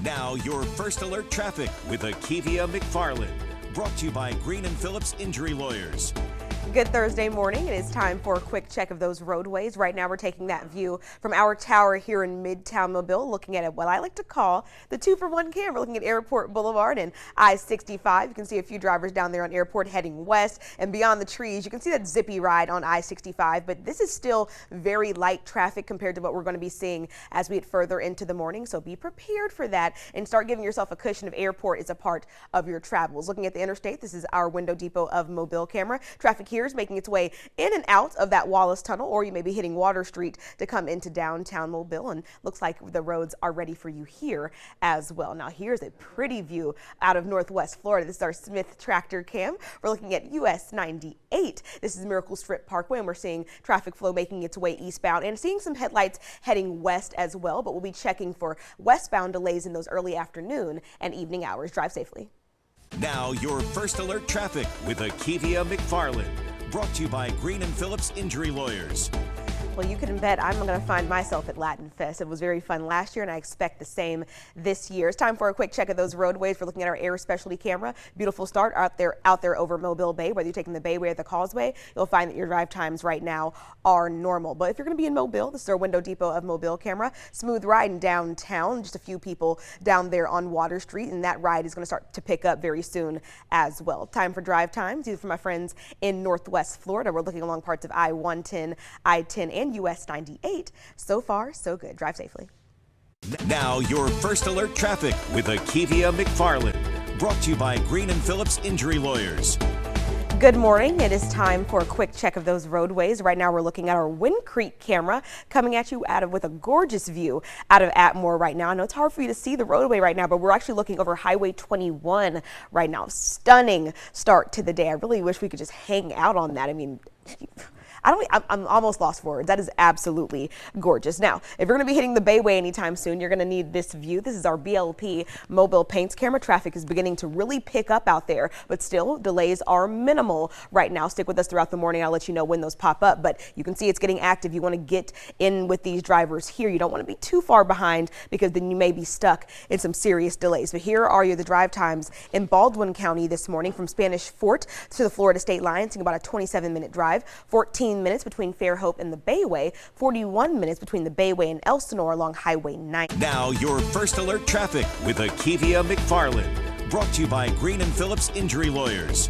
Now your first alert traffic with Akievia McFarland. Brought to you by Green and Phillips Injury Lawyers. Good Thursday morning. It is time for a quick check of those roadways. Right now we're taking that view from our tower here in Midtown Mobile, looking at what I like to call the 2-for-1 camera, looking at Airport Boulevard and I-65. You can see a few drivers down there on Airport heading west, and beyond the trees you can see that zippy ride on I-65, but this is still very light traffic compared to what we're going to be seeing as we get further into the morning, so be prepared for that and start giving yourself a cushion if Airport is a part of your travels. Looking at the interstate, this is our window depot of Mobile camera. Traffic here is making its way in and out of that Wallace Tunnel, or you may be hitting Water Street to come into downtown Mobile, and looks like the roads are ready for you here as well. Now here's a pretty view out of Northwest Florida. This is our Smith tractor cam. We're looking at US 98. This is Miracle Strip Parkway, and we're seeing traffic flow making its way eastbound and seeing some headlights heading west as well, but we'll be checking for westbound delays in those early afternoon and evening hours. Drive safely. Now your first alert traffic with Akievia McFarland. Brought to you by Green and Phillips Injury Lawyers. Well, you can bet I'm going to find myself at Latin Fest. It was very fun last year, and I expect the same this year. It's time for a quick check of those roadways. We're looking at our air specialty camera. Beautiful start out there over Mobile Bay. Whether you're taking the Bayway or the Causeway, you'll find that your drive times right now are normal. But if you're going to be in Mobile, this is our window depot of Mobile camera. Smooth ride in downtown. Just a few people down there on Water Street, and that ride is going to start to pick up very soon as well. Time for drive times. These are for my friends in Northwest Florida. We're looking along parts of I-110, I-10, and US 98. So far, so good. Drive safely. Now your first alert traffic with Akievia McFarland. Brought to you by Green and Phillips Injury Lawyers. Good morning. It is time for a quick check of those roadways. Right now we're looking at our Wind Creek camera coming at you with a gorgeous view out of Atmore right now. I know it's hard for you to see the roadway right now, but we're actually looking over Highway 21 right now. Stunning start to the day. I really wish we could just hang out on that. I mean, I'm almost lost for words. That is absolutely gorgeous. Now, if you're going to be hitting the Bayway anytime soon, you're going to need this view. This is our BLP mobile paints camera. Traffic is beginning to really pick up out there, but still delays are minimal right now. Stick with us throughout the morning. I'll let you know when those pop up, but you can see it's getting active. You want to get in with these drivers here. You don't want to be too far behind because then you may be stuck in some serious delays. But here are the drive times in Baldwin County this morning from Spanish Fort to the Florida state line. Seeing about a 27-minute drive, 14 minutes between Fairhope and the Bayway, 41 minutes between the Bayway and Elsinore along Highway 9. Now your first alert traffic with Akievia McFarland. Brought to you by Green and Phillips Injury Lawyers.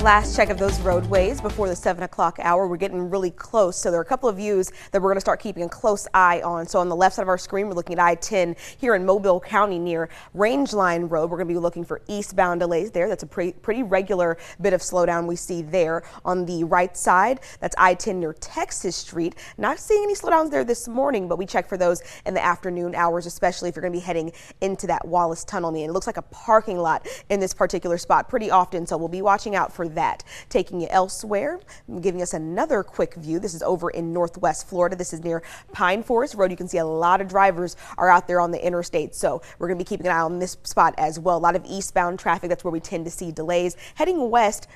Last check of those roadways before the 7 o'clock hour. We're getting really close, so there are a couple of views that we're going to start keeping a close eye on. So on the left side of our screen, we're looking at I-10 here in Mobile County near Rangeline Road. We're going to be looking for eastbound delays there. That's a pretty regular bit of slowdown we see there. On the right side, that's I-10 near Texas Street. Not seeing any slowdowns there this morning, but we check for those in the afternoon hours, especially if you're going to be heading into that Wallace Tunnel. I mean, it looks like a parking lot in this particular spot pretty often, so we'll be watching out for that. Taking you elsewhere, giving us another quick view. This is over in Northwest Florida. This is near Pine Forest Road. You can see a lot of drivers are out there on the interstate, so we're going to be keeping an eye on this spot as well. A lot of eastbound traffic. That's where we tend to see delays. Heading west,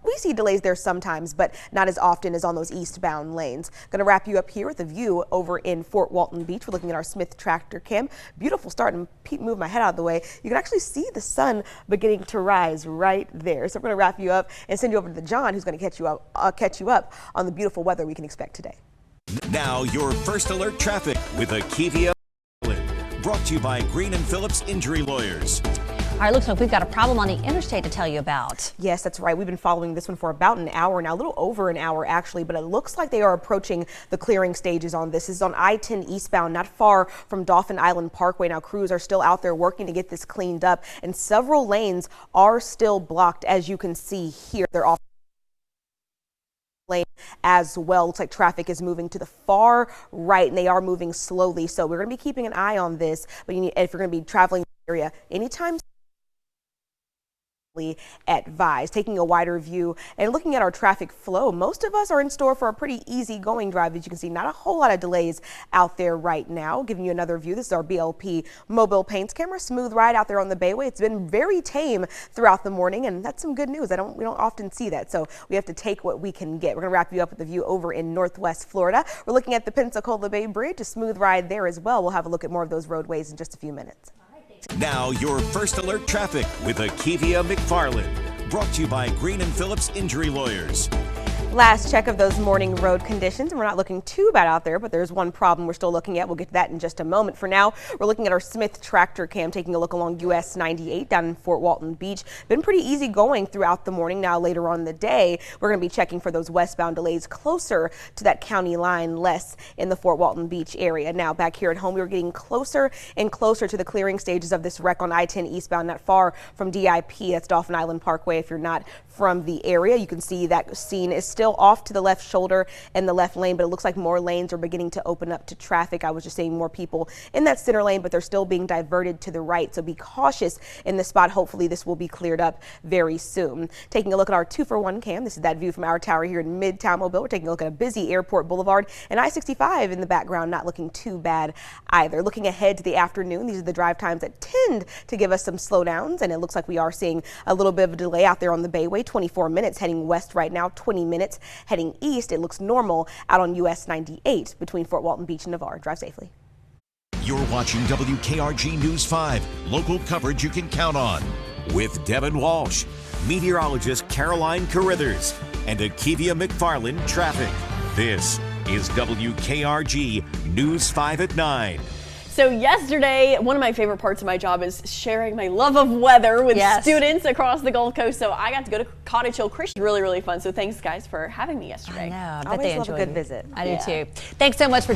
we see delays there sometimes, but not as often as on those eastbound lanes. Going to wrap you up here with a view over in Fort Walton Beach. We're looking at our Smith tractor cam. Beautiful start, and move my head out of the way. You can actually see the sun beginning to rise right there. So we're going to wrap you up and send you over to John, who's going to catch you up on the beautiful weather we can expect today. Now your first alert traffic with Akievia. Brought to you by Green and Phillips Injury Lawyers. All right, looks like we've got a problem on the interstate to tell you about. Yes, that's right. We've been following this one for about an hour now, a little over an hour actually, but it looks like they are approaching the clearing stages on this. This is on I-10 eastbound, not far from Dauphin Island Parkway. Now crews are still out there working to get this cleaned up, and several lanes are still blocked, as you can see here. They're off lane as well. Looks like traffic is moving to the far right, and they are moving slowly. So we're going to be keeping an eye on this, but if you're going to be traveling the area anytime advised. Taking a wider view and looking at our traffic flow, most of us are in store for a pretty easy going drive. As you can see, not a whole lot of delays out there right now. Giving you another view, this is our BLP mobile paints camera. Smooth ride out there on the Bayway. It's been very tame throughout the morning, and that's some good news. We don't often see that, so we have to take what we can get. We're going to wrap you up with the view over in Northwest Florida. We're looking at the Pensacola Bay Bridge, a smooth ride there as well. We'll have a look at more of those roadways in just a few minutes. All right, Now your first alert traffic with Akievia McFarland. Brought to you by Green and Phillips Injury Lawyers. Last check of those morning road conditions, and we're not looking too bad out there, but there's one problem we're still looking at. We'll get to that in just a moment. For now, we're looking at our Smith tractor cam, taking a look along US 98 down in Fort Walton Beach. Been pretty easy going throughout the morning. Now later on in the day, we're going to be checking for those westbound delays closer to that county line, less in the Fort Walton Beach area. Now back here at home, we're getting closer and closer to the clearing stages of this wreck on I-10 eastbound, not far from DIP. That's Dolphin Island Parkway. If you're not from the area, you can see that scene is still off to the left shoulder and the left lane, but it looks like more lanes are beginning to open up to traffic. I was just seeing more people in that center lane, but they're still being diverted to the right, so be cautious in the spot. Hopefully this will be cleared up very soon. Taking a look at our 2-for-1 cam, this is that view from our tower here in Midtown Mobile. We're taking a look at a busy Airport Boulevard and I-65 in the background, not looking too bad either. Looking ahead to the afternoon, these are the drive times that tend to give us some slowdowns, and it looks like we are seeing a little bit of a delay out there on the Bayway. 24 minutes heading west right now, 20 minutes heading east. It looks normal out on US 98 between Fort Walton Beach and Navarre. Drive safely. You're watching WKRG News 5, local coverage you can count on. With Devin Walsh, meteorologist Caroline Carithers, and Akievia McFarland traffic. This is WKRG News 5 at 9. So yesterday, one of my favorite parts of my job is sharing my love of weather with students across the Gulf Coast. So I got to go to Cottage Hill Christian. Really, really fun. So thanks, guys, for having me yesterday. I know. I bet Always they love a enjoyed good visit. I do too. Thanks so much for